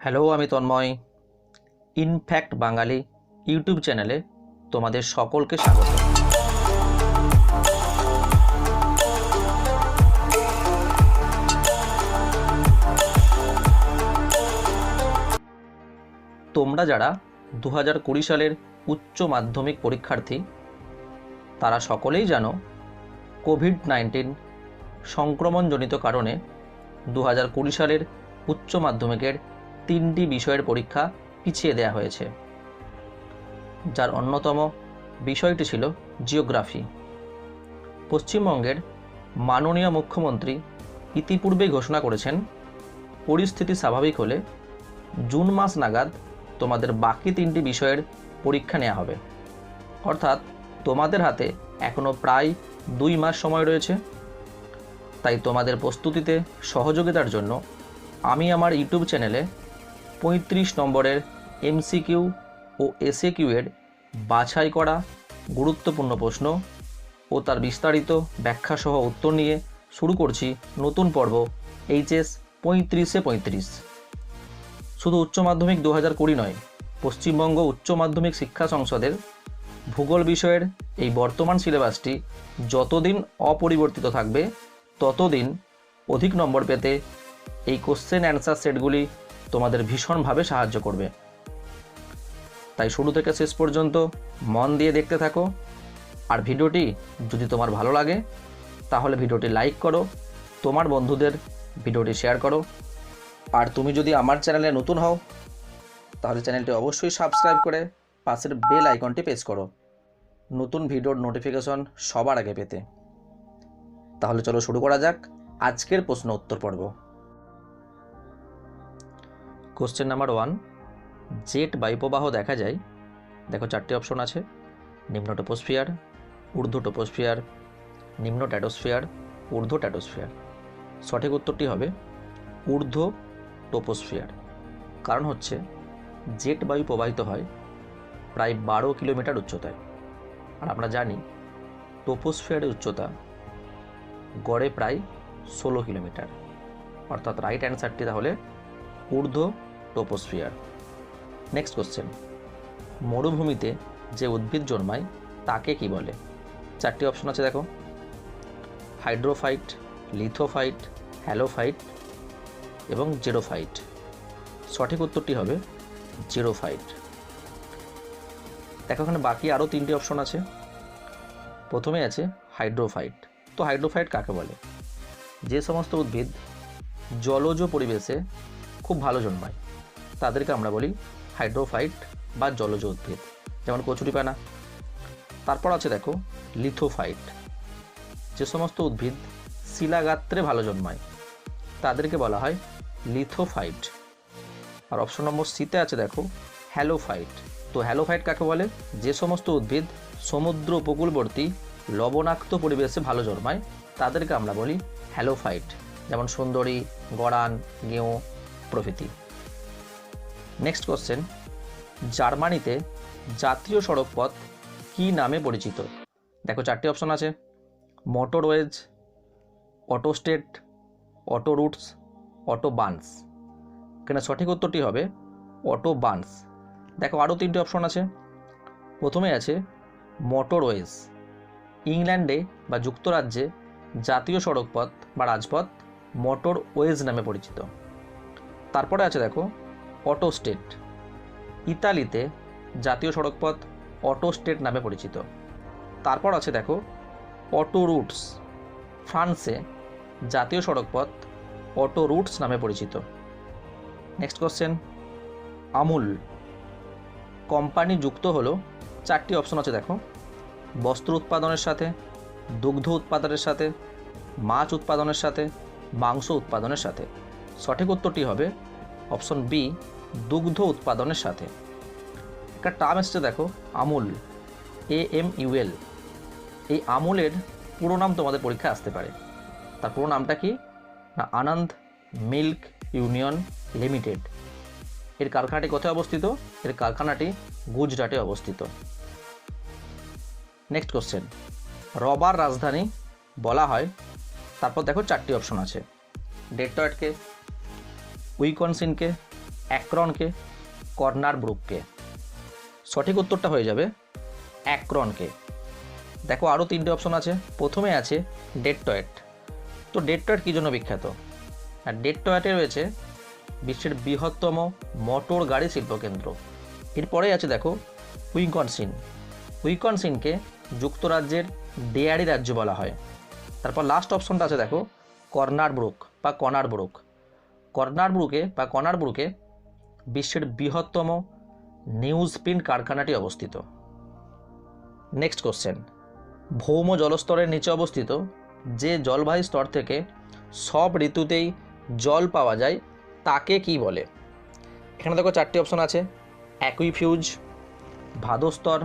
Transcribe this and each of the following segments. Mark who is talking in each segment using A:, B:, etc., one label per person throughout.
A: Hello, আমি Tanmoy. In fact বাঙালি YouTube চ্যানেলে তোমাদের সকলকে স্বাগত। তোমরা যারা 2020 সালের উচ্চ মাধ্যমিক পরীক্ষার্থী তারা সকলেই জানো কোভিড-19 সংক্রমণজনিত কারণে 2020 সালের উচ্চ মাধ্যমিকের 3টি বিষয়ের পরীক্ষা পিছিয়ে দেওয়া হয়েছে, যার অন্যতম বিষয়টি ছিল জিওগ্রাফি। পশ্চিমবঙ্গের মাননীয় মুখ্যমন্ত্রী ইতিপূর্বেই ঘোষণা করেছেন পরিস্থিতি স্বাভাবিক হলে জুন মাস নাগাদ তোমাদের বাকি 3টি বিষয়ের পরীক্ষা নেওয়া হবে। অর্থাৎ তোমাদের হাতে এখনও প্রায় 2 মাস সময় রয়েছে। তাই তোমাদের প্রস্তুতিতে সহযোগিতার জন্য আমি আমার ইউটিউব চ্যানেলে 35 নম্বরের এমসিকিউ ও এসএকিউ এর বাছাই করা গুরুত্বপূর্ণ প্রশ্ন ও তার বিস্তারিত ব্যাখ্যাসহ উত্তর নিয়ে শুরু করছি নতুন পর্ব এইচএস 35-এ 35। শুধু উচ্চ মাধ্যমিক 2020 নয়, পশ্চিমবঙ্গ উচ্চ মাধ্যমিক শিক্ষা সংসদের ভূগোল বিষয়ের এই বর্তমান সিলেবাসটি যতদিন অপরিবর্তিত থাকবে ততদিন অধিক নম্বর পেতে এই কোশ্চেন অ্যান্সার সেটগুলি তোমাদের ভীষণভাবে সাহায্য করবে। তাই শুরু থেকে শেষ পর্যন্ত মন দিয়ে দেখতে থাকো। আর ভিডিওটি যদি তোমার ভালো লাগে তাহলে ভিডিওটি লাইক করো, তোমার বন্ধুদের ভিডিওটি শেয়ার করো। আর তুমি যদি আমার চ্যানেলে নতুন হও তাহলে চ্যানেলটি অবশ্যই সাবস্ক্রাইব করে পাশের বেল আইকনটি প্রেস করো নতুন ভিডিওর নোটিফিকেশন সবার আগে পেতে। তাহলে চলো শুরু করা যাক আজকের প্রশ্ন উত্তর পর্ব। কোশ্চেন নাম্বার 1, জেট বায়ুপ্রবাহ দেখা যায়। দেখো 4টি অপশন আছে: নিম্ন ট্রপোস্ফিয়ার, ঊর্ধ্ব ট্রপোস্ফিয়ার, নিম্ন ট্র্যাটোস্ফিয়ার, ঊর্ধ্ব ট্র্যাটোস্ফিয়ার। সঠিক উত্তরটি হবে ঊর্ধ্ব ট্রপোস্ফিয়ার। কারণ হচ্ছে জেট বায়ু প্রবাহিত হয় প্রায় 12 কিলোমিটার উচ্চতায়। আর আমরা জানি ট্রপোস্ফিয়ারের উচ্চতা গড়ে প্রায় 16 কিলোমিটার। অর্থাৎ রাইট অ্যান্সারটি তাহলে ঊর্ধ্ব ট্রপোস্ফিয়ার। নেক্সট কোশ্চেন, মরুভূমিতে যে উদ্ভিদ জন্মায় তাকে কি বলে? 4টি অপশন আছে দেখো: হাইড্রোফাইট, লিথোফাইট, হ্যালোফাইট এবং জেরোফাইট। সঠিক উত্তরটি হবে জেরোফাইট। দেখো এখানে বাকি আরও 3টি অপশন আছে। প্রথমে আছে হাইড্রোফাইট। তো হাইড্রোফাইট কাকে বলে? যে সমস্ত উদ্ভিদ জলজ পরিবেশে খুব ভালো জন্মায় তাদেরকে আমরা বলি হাইড্রোফাইট বা জলজ উদ্ভিদ, যেমন কচুরিপানা। তারপর আছে দেখো লিথোফাইট। যে সমস্ত উদ্ভিদ শিলাগাত্রে ভালো জন্মায় তাদেরকে বলা হয় লিথোফাইট। আর অপশন নম্বর সিতে আছে দেখো হ্যালোফাইট। তো হ্যালোফাইট কাকে বলে? যে সমস্ত উদ্ভিদ সমুদ্র উপকূলবর্তী লবণাক্ত পরিবেশে ভালো জন্মায় তাদেরকে আমরা বলি হ্যালোফাইট, যেমন সুন্দরী, গড়ান, গেঁয়ো প্রভৃতি। নেক্সট কোশ্চেন, জার্মানিতে জাতীয় সড়কপথ কী নামে পরিচিত? দেখো 4টি অপশন আছে: মোটরওয়েজ, অটোস্টেট, অটোরুটস, অটোবানস। এখানে সঠিক উত্তরটি হবে অটোবানস। দেখো আরও 3টি অপশন আছে। প্রথমে আছে মোটরওয়েজ। ইংল্যান্ডে বা যুক্তরাজ্যে জাতীয় সড়কপথ বা রাজপথ মোটরওয়েজ নামে পরিচিত। তারপরে আছে দেখো অটোস্টেট। ইতালিতে জাতীয় সড়কপথ অটোস্টেট নামে পরিচিত। তারপর আছে দেখো অটোরুটস। ফ্রান্সে জাতীয় সড়কপথ অটোরুটস নামে পরিচিত। নেক্সট কোশ্চেন, আমুল কোম্পানি যুক্ত হলো 4টি অপশন আছে দেখো: বস্ত্র উৎপাদনের সাথে, দুগ্ধ উৎপাদনের সাথে, মাছ উৎপাদনের সাথে, মাংস উৎপাদনের সাথে। সঠিক উত্তরটি হবে অপশন বি, দুগ্ধ উৎপাদনের সাথে। একটা টার্ম এসছে দেখো আমুল, AMUL। এই আমুলের পুরো নাম তোমাদের পরীক্ষায় আসতে পারে। তার পুরো নামটা কি না আনন্দ মিল্ক ইউনিয়ন লিমিটেড। এর কারখানাটি কোথায় অবস্থিত? এর কারখানাটি গুজরাটে অবস্থিত। নেক্সট কোশ্চেন, রবার রাজধানী বলা হয়। তারপর দেখো 4টি অপশন আছে: ডেট্রয়েটকে, উইসকনসিনকে, অ্যাক্রনকে, কর্নার ব্রুককে? সঠিক উত্তরটা হয়ে যাবে অ্যাক্রনকে। দেখো আরও 3টে অপশন আছে। প্রথমে আছে ডেট্রয়েট। তো ডেট্রয়েট কী জন্য বিখ্যাত? আর ডেট্রয়েটে রয়েছে বিশ্বের বৃহত্তম মোটর গাড়ি শিল্পকেন্দ্র। এরপরে আছে দেখো উইসকনসিন। উইসকনসিনকে যুক্তরাজ্যের ডেয়ারি রাজ্য বলা হয়। তারপর লাস্ট অপশনটা আছে দেখো কর্নার ব্রুক বা কনার ব্রুক। কর্নার ব্রুকে বিশ্বের বৃহত্তম নিউজ প্রিন্ট কারখানাটি অবস্থিত। নেক্সট কোশ্চেন, ভৌম জলস্তরের নিচে অবস্থিত যে জলবায়ু স্তর থেকে সব ঋতুতেই জল পাওয়া যায় তাকে কি বলে? এখানে দেখো 4টি অপশন আছে, অ্যাকুইফিউজ, ভাদস্তর,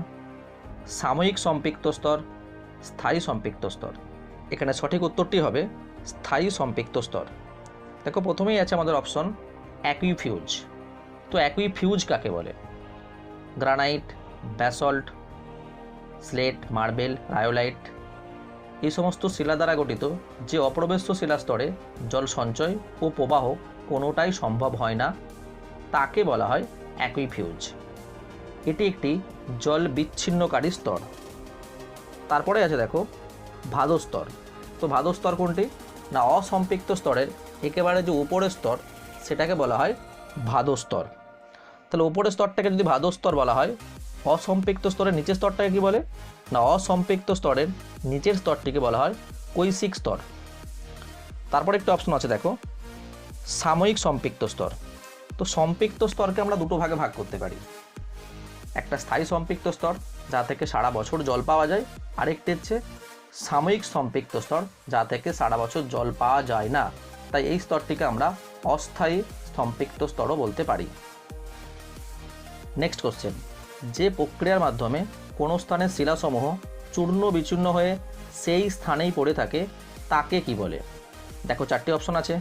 A: সাময়িক সম্পৃক্ত স্তর, স্থায়ী সম্পৃক্ত স্তর। এখানে সঠিক উত্তরটি হবে স্থায়ী সম্পৃক্ত স্তর। দেখো প্রথমেই আছে আমাদের অপশন অ্যাকুইফিউজ। তো অ্যাকুইফিউজ কাকে বলে? গ্রানাইট, ব্যাসল্ট, স্লেট, মার্বেল, রায়োলাইট এই সমস্ত শিলা দ্বারা গঠিত যে অপ্রবেশ্য শিলাস্তরে জল সঞ্চয় ও প্রবাহ কোনোটাই সম্ভব হয় না তাকে বলা হয় অ্যাকুইফিউজ। এটি একটি জল বিচ্ছিন্নকারী স্তর। তারপরে আছে দেখো ভাদস্তর। তো ভাদস্তর কোনটি? না অসম্পৃক্ত স্তরের একেবারে যে উপরের স্তর সেটাকে বলা হয় ভাদস্তর। তাহলে উপরের স্তরটাকে যদি ভাদস্তর বলা হয়, অসম্পৃক্ত স্তরের নিচের স্তরটাকে কি বলে? না অসম্পৃক্ত স্তরের নিচের স্তরটিকে বলা হয় কৈশিক স্তর। তারপর একটা অপশন আছে দেখো সাময়িক সম্পৃক্ত স্তর। তো সম্পৃক্ত স্তরকে আমরা দুটো ভাগে ভাগ করতে পারি, একটা স্থায়ী সম্পৃক্ত স্তর যা থেকে সারা বছর জল পাওয়া যায়, আরেকটি হচ্ছে সাময়িক সম্পৃক্ত স্তর যা থেকে সারা বছর জল পাওয়া যায় না, তাই এই স্তরটিকে আমরা অস্থায়ী সম্পৃক্ত স্তরও বলতে পারি। নেক্সট কোশ্চেন, যে প্রক্রিয়ার মাধ্যমে কোনো স্থানের শিলাসমূহ চূর্ণ বিচূর্ণ হয়ে সেই স্থানেই পড়ে থাকে তাকে কি বলে? দেখো 4টি অপশন আছে,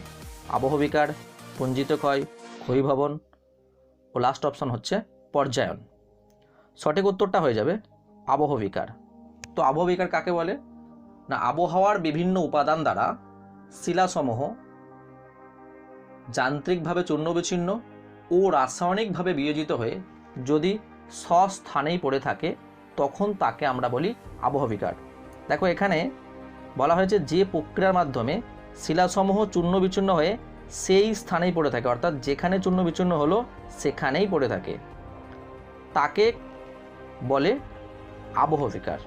A: আবহবিকার, পুঞ্জিত ক্ষয়, ক্ষয়ীভবন ও লাস্ট অপশন হচ্ছে পর্যায়ন। সঠিক উত্তরটা হয়ে যাবে আবহবিকার। তো আবহবিকার কাকে বলে? না আবহাওয়ার বিভিন্ন উপাদান দ্বারা শিলাসমূহ যান্ত্রিকভাবে চূর্ণ বিচ্ছিন্ন ও রাসায়নিকভাবে বিয়োজিত হয়ে যদি স্বস্থানেই পড়ে থাকে তখন তাকে আমরা বলি আবহবিকার। দেখো এখানে বলা হয়েছে যে প্রক্রিয়ার মাধ্যমে শিলাসমূহ চূর্ণ বিচূর্ণ হয়ে সেই স্থানেই পড়ে থাকে, অর্থাৎ যেখানে চূর্ণ বিচূর্ণ হলো সেখানেই পড়ে থাকে তাকে বলে আবহবিকার।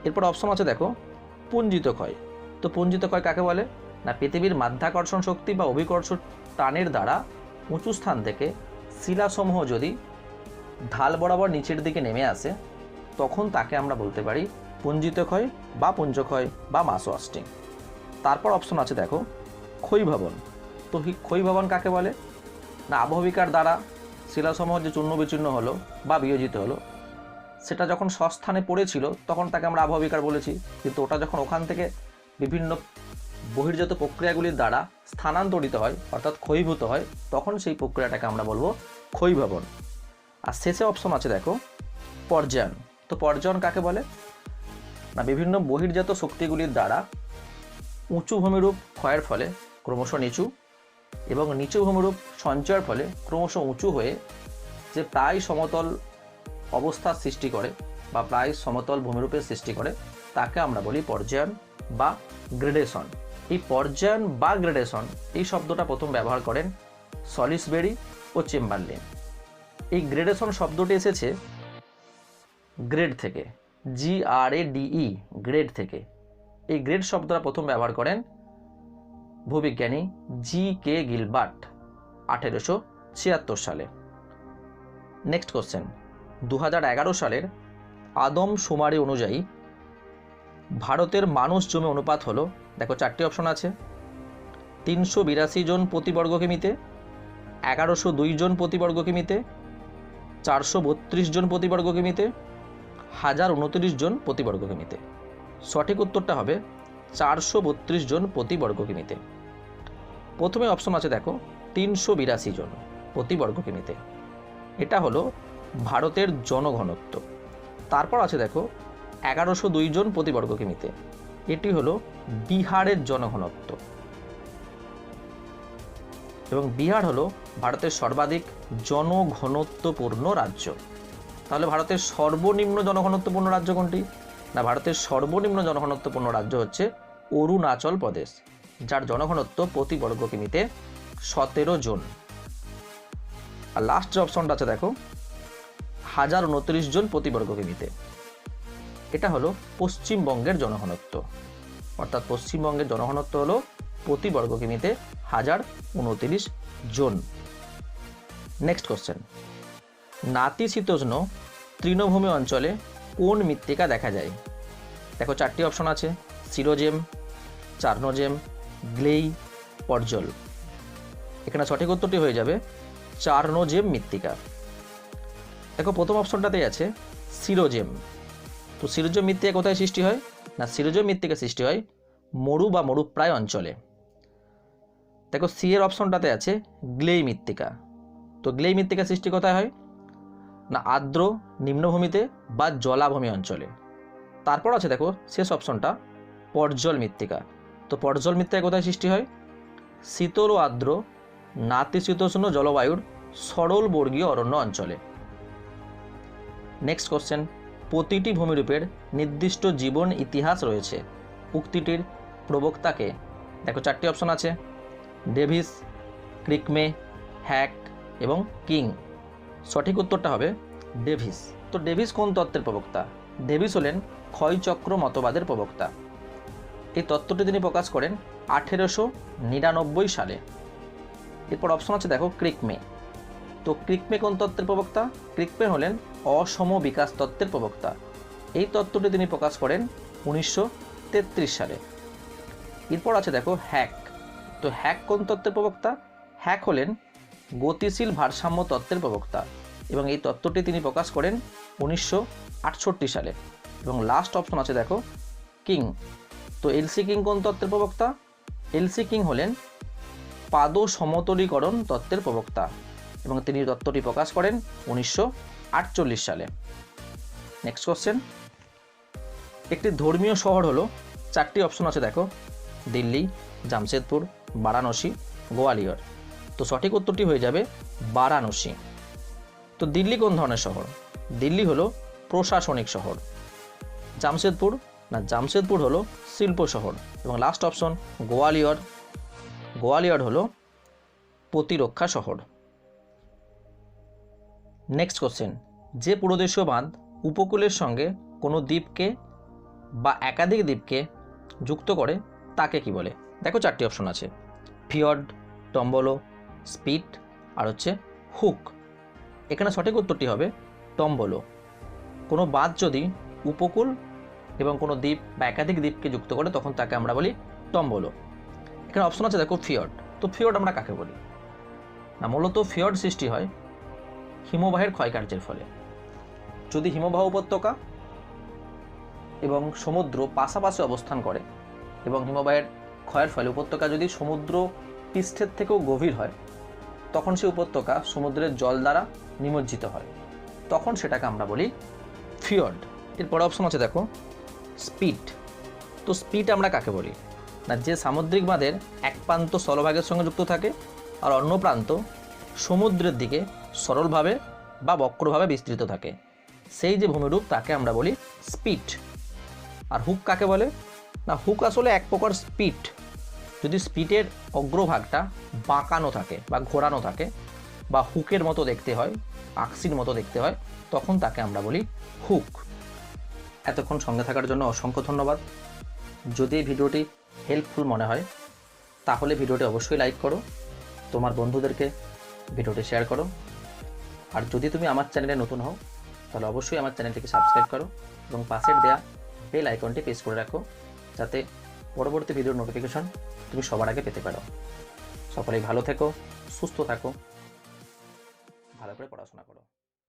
A: এরপর অপশন আছে দেখো পুঞ্জিত ক্ষয়। তো পুঞ্জিত ক্ষয় কাকে বলে? না পৃথিবীর মাধ্যাকর্ষণ শক্তি বা অভিকর্ষণ টানের দ্বারা উঁচু স্থান থেকে শিলাসমূহ যদি ঢাল বরাবর নিচের দিকে নেমে আসে তখন তাকে আমরা বলতে পারি পুঞ্জিত ক্ষয় বা পুঞ্জক্ষয় বা মাস ওয়াস্টিং। তারপর অপশন আছে দেখো ক্ষয়ীভবন। তো ক্ষয়ীভবন কাকে বলে? না আবহবিকার দ্বারা শিলাসমূহ যে চূর্ণ বিচূর্ণ হলো বা বিয়োজিত হলো সেটা যখন স্বস্থানে পড়েছিল তখন তাকে আমরা আবহবিকার বলেছি, কিন্তু ওটা যখন ওখান থেকে বিভিন্ন বহির্জাত প্রক্রিয়াগুলির দ্বারা স্থানান্তরিত হয় অর্থাৎ ক্ষয়ীভূত হয় তখন সেই প্রক্রিয়াটাকে আমরা বলবো ক্ষয়ীভবন। আর শেষে অপশন আছে দেখো পর্যায়ন। তো পর্যায়ন কাকে বলে? না বিভিন্ন বহির্জাত শক্তিগুলির দ্বারা উঁচু ভূমিরূপ ক্ষয়ের ফলে ক্রমশ নিচু এবং নিচু ভূমিরূপ সঞ্চয়ের ফলে ক্রমশ উঁচু হয়ে যে প্রায় সমতল অবস্থার সৃষ্টি করে বা প্রায় সমতল ভূমিরূপের সৃষ্টি করে তাকে আমরা বলি পর্যায়ন বা গ্রেডেশন। এই পর্যায়ন বা গ্রেডেশন এই শব্দটা প্রথম ব্যবহার করেন সলিসবেরি ও চেম্বারলেন। এই গ্রেডেশন শব্দটি এসেছে গ্রেড থেকে, GRADE গ্রেড থেকে। এই গ্রেড শব্দটা প্রথম ব্যবহার করেন ভূবিজ্ঞানী GK গিলবার্ট 1876 সালে। নেক্সট কোশ্চেন, 2011 সালের আদমশুমারি অনুযায়ী ভারতের মানুষ জমি অনুপাত হলো, দেখো 4টি অপশন আছে, 382 জন প্রতি বর্গ কিমিতে, 1102 জন প্রতি বর্গ কিমিতে, 432 জন প্রতি বর্গ কিমিতে, 1029 জন প্রতি বর্গ কিমিতে। সঠিক উত্তরটা হবে 432 জন প্রতি বর্গ কিমিতে। প্রথমে অপশন আছে দেখো 382 জন প্রতি বর্গ কিমিতে, এটা হলো ভারতের জনঘনত্ব। তারপর আছে দেখো 1102 জন প্রতি বর্গ কিমিতে, এটি হলো বিহারের জনঘনত্ব। এবং বিহার হলো ভারতের সর্বাধিক জনঘনত্বপূর্ণ রাজ্য। তাহলে ভারতের সর্বনিম্ন জনঘনত্বপূর্ণ রাজ্য কোনটি? না, ভারতের সর্বনিম্ন জনঘনত্বপূর্ণ রাজ্য হচ্ছে অরুণাচল প্রদেশ, যার জনঘনত্ব প্রতি বর্গ কিমিতে 17 জন। আর লাস্ট যে অপশনটা আছে দেখো, 1029 জন প্রতি বর্গ কিমিতে। এটা হলো পশ্চিমবঙ্গের জনঘনত্ব, অর্থাৎ পশ্চিমবঙ্গের জনঘনত্ব হলো প্রতি বর্গ কিমিতে 1029 জন। নেক্সট কোশ্চেন, নাতিশীতোষ্ণ তৃণভূমি অঞ্চলে কোন মৃত্তিকা দেখা যায়? দেখো 4টি অপশন আছে, সিরোজেম, চারনোজেম, গ্লেই, পর্জল। এখানে সঠিক উত্তরটি হয়ে যাবে চারনোজেম মৃত্তিকা। দেখো প্রথম অপশনটাতেই আছে সিরোজেম। তো সিরোজেম মৃত্তিকা কোথায় সৃষ্টি হয়? না, সিরোজেম মৃত্তিকা সৃষ্টি হয় মরু বা মরুপ্রায় অঞ্চলে। দেখো সি এর অপশনটাতে আছে গ্লেই মৃত্তিকা। তো গ্লেই মৃত্তিকা সৃষ্টি কোথায় হয়? না, আর্দ্র নিম্নভূমিতে বা জলাভূমি অঞ্চলে। তারপর আছে দেখো শেষ অপশনটা পর্জল মৃত্তিকা। তো পর্জল মৃত্তিকা কোথায় সৃষ্টি হয়? শীতল ও আর্দ্র নাতিশীতোষ্ণ জলবায়ুর সরল বর্গীয় অরণ্য অঞ্চলে। নেক্সট কোশ্চেন, প্রতিটি ভূমিরূপের নির্দিষ্ট জীবন ইতিহাস রয়েছে, উক্তিটির প্রবক্তাকে? দেখো 4টি অপশন আছে, ডেভিস, ক্রিকমে, হ্যাক এবং কিং। সঠিক উত্তরটা হবে ডেভিস। তো ডেভিস কোন তত্ত্বের প্রবক্তা? ডেভিস হলেন ক্ষয়চক্র মতবাদের প্রবক্তা। এই তত্ত্বটি তিনি প্রকাশ করেন 1899 সালে। এরপর অপশন আছে দেখো ক্রিকমে। তো ক্রিকমে কোন তত্ত্বের প্রবক্তা? ক্রিকমে হলেন অসম বিকাশ তত্ত্বের প্রবক্তা। এই তত্ত্বটি তিনি প্রকাশ করেন 1933 সালে। এরপর আছে দেখো হ্যাক। তো হ্যাক কোন তত্ত্বের প্রবক্তা? হ্যাক হলেন গতিশীল ভারসাম্য তত্ত্বের প্রবক্তা এবং এই তত্ত্বটি তিনি প্রকাশ করেন 1968 সালে। এবং লাস্ট অপশন আছে দেখো কিং। তো এলসি কিং কোন তত্ত্বের প্রবক্তা? এলসি কিং হলেন পাদ সমতলীকরণ তত্ত্বের প্রবক্তা এবং তিনি তত্ত্বটি প্রকাশ করেন 1948 সালে। নেক্সট কোশ্চেন, একটি ধর্মীয় শহর হলো, 4টি অপশন আছে দেখো, দিল্লি, জামশেদপুর, বারাণসী, গোয়ালিয়র। তো সঠিক উত্তরটি হয়ে যাবে বারাণসী। তো দিল্লি কোন ধরনের শহর? দিল্লি হলো প্রশাসনিক শহর। জামশেদপুর? না, জামশেদপুর হলো শিল্প শহর। এবং লাস্ট অপশন গোয়ালিয়র। গোয়ালিয়র হলো প্রতিরক্ষা শহর। নেক্সট কোশ্চেন, যে পুরোদেশীয় বাঁধ উপকূলের সঙ্গে কোনো দ্বীপকে বা একাধিক দ্বীপকে যুক্ত করে তাকে কি বলে? দেখো 4টি অপশন আছে, ফিয়র্ড, টম্বলো, স্পিট আর হচ্ছে হুক। এখানে সঠিক উত্তরটি হবে টম্বলো। কোনো বাঁধ যদি উপকূল এবং কোনো দ্বীপ বা একাধিক দ্বীপকে যুক্ত করে তখন তাকে আমরা বলি টম্বলো। এখানে অপশন আছে দেখো ফিয়র্ড। তো ফিয়র্ড আমরা কাকে বলি? না, মূলত ফিয়র্ড সৃষ্টি হয় হিমবাহের ক্ষয়কার্যের ফলে। যদি হিমবাহ উপত্যকা এবং সমুদ্র পাশাপাশি অবস্থান করে এবং হিমবাহের ক্ষয়ের ফলে উপত্যকা যদি সমুদ্র পৃষ্ঠের থেকেও গভীর হয় তখন সেই উপত্যকা সমুদ্রের জল দ্বারা নিমজ্জিত হয়, তখন সেটাকে আমরা বলি ফিয়র্ড। এরপরে অপশন আছে দেখো স্পিট। তো স্পিট আমরা কাকে বলি? না, যে সামুদ্রিক বাঁধের এক প্রান্ত স্থলভাগের সঙ্গে যুক্ত থাকে আর অন্য প্রান্ত সমুদ্রের দিকে সরলভাবে বা বক্রভাবে বিস্তৃত থাকে, সেই যে ভূমিরূপ তাকে আমরা বলি স্পিট। আর হুক কাকে বলে? না, হুক আসলে এক প্রকার স্পিট। যদি স্পিটের অগ্রভাগটা বাঁকানো থাকে বা ঘোরানো থাকে বা হুকের মতো দেখতে হয়, আকসির মতো দেখতে হয়, তখন তাকে আমরা বলি হুক। এতক্ষণ সঙ্গে থাকার জন্য অসংখ্য ধন্যবাদ। যদি এই ভিডিওটি হেল্পফুল মনে হয় তাহলে ভিডিওটি অবশ্যই লাইক করো, তোমার বন্ধুদেরকে ভিডিওটি শেয়ার করো। আর যদি তুমি আমার চ্যানেলে নতুন হও তাহলে অবশ্যই আমার চ্যানেলটিকে সাবস্ক্রাইব করো এবং পাশের দেয়া বেল আইকনটি প্রেস করে রাখো যাতে পরবর্তী ভিডিওর নোটিফিকেশন তুমি সবার আগে পেতে পারো। সকলেই ভালো থেকো, সুস্থ থাকো, ভালো করে পড়াশোনা করো।